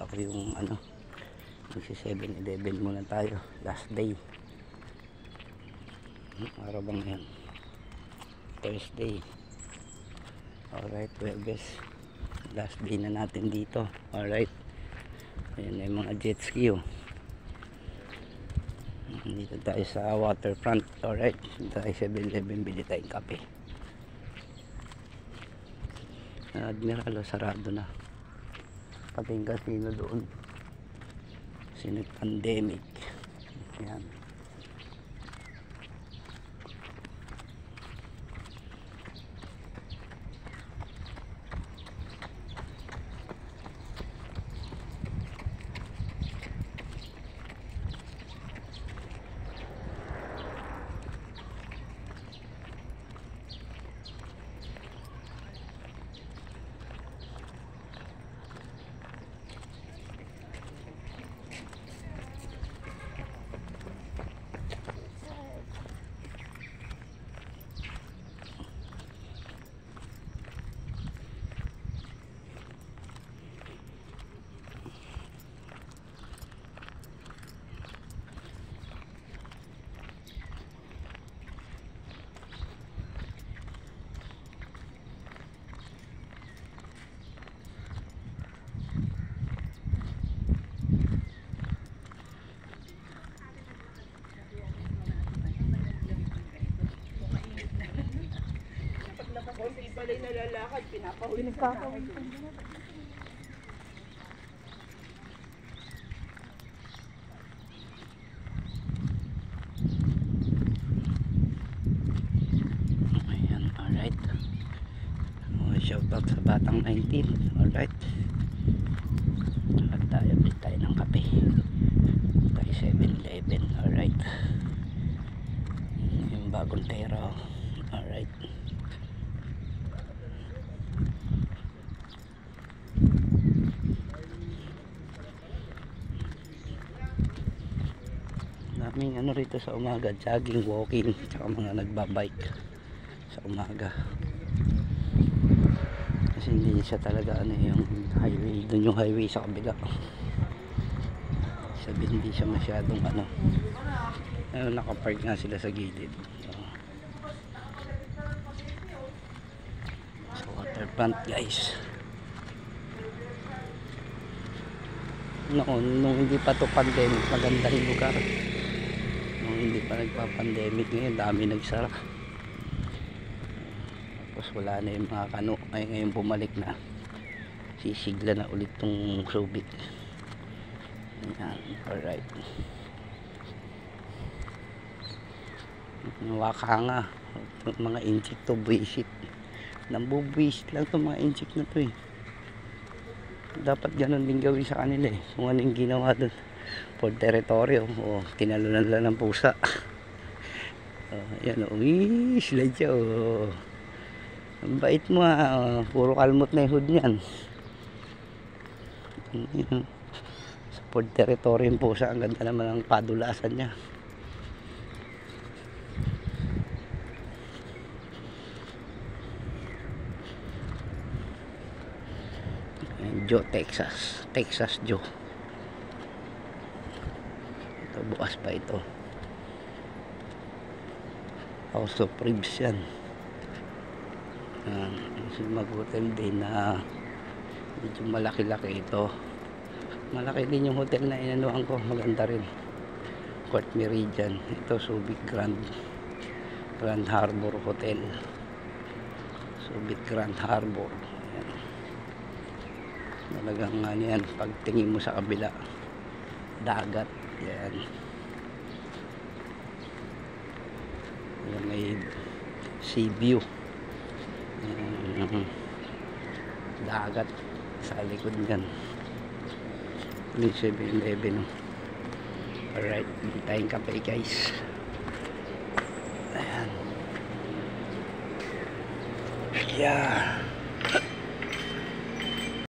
Ako yung ano, magsi 7-Eleven muna tayo. Last day. Araw bang yan? Thursday. Alright, Webes. Last day na natin dito. Alright. Ayan na yung mga jet ski, oh. Dito tayo sa waterfront. Alright. Dito tayo 7-Eleven. Bili tayong kape. Admiral, sarado na. Pati yung casino doon. Kasi nag-pandemic. Ayan. Konti pala yung nalalakad, pinapahuli sa akin. Ayan, alright. Shout out sa batang 19. Alright. At tayo, bili tayo ng kape. Tayo 7-Eleven. Alright. Yung bagong pera. Alright. Daming ano rito sa umaga, jogging, walking, tsaka mga nagbabike sa umaga. Kasi hindi siya talaga ano yung highway, doon yung highway sa kabila. Sabi hindi siya masyadong ano, nakapark nga sila sa gilid. Sa waterfront, guys. Nung hindi pa to pandemic, maganda yung lugar. Nung hindi pa nagpa-pandemic, ngayon dami nagsara. Tapos wala na yung mga kano. Ay ngayon bumalik na. Sisigla na ulit tong Subic. Ayan, alright. Nawaka nga. Mga inchik to, buwisit. Nambubuwisit lang to mga inchik na to eh. Dapat ganun din gawin sa kanila eh. Kung ano yung ginawa doon for teritoryo o tinalunan lang ng pusa. Ayan o, sila dyan o. Ang bait mo ha, puro kalmot na yung hood niyan. Sa for teritoryo yung pusa, ang ganda naman ang padulasan niya. Joe, Texas Joe. Ito bukas pa ito. House of Ribs yan. Mag-hotel din na medyo malaki-laki ito. Malaki din yung hotel na inanuhan ko, maganda rin. Court Meridian. Ito Subic Grand Harbor Hotel. Subic Grand Harbor. Ayan. Talagang ano yan, pagtingin mo sa kabila, dagat. Yan. Yan, may sea view. Dagat sa likod yan. Yung 7-Eleven. Alright, hindi tayong kape guys. Ayan. Yeah.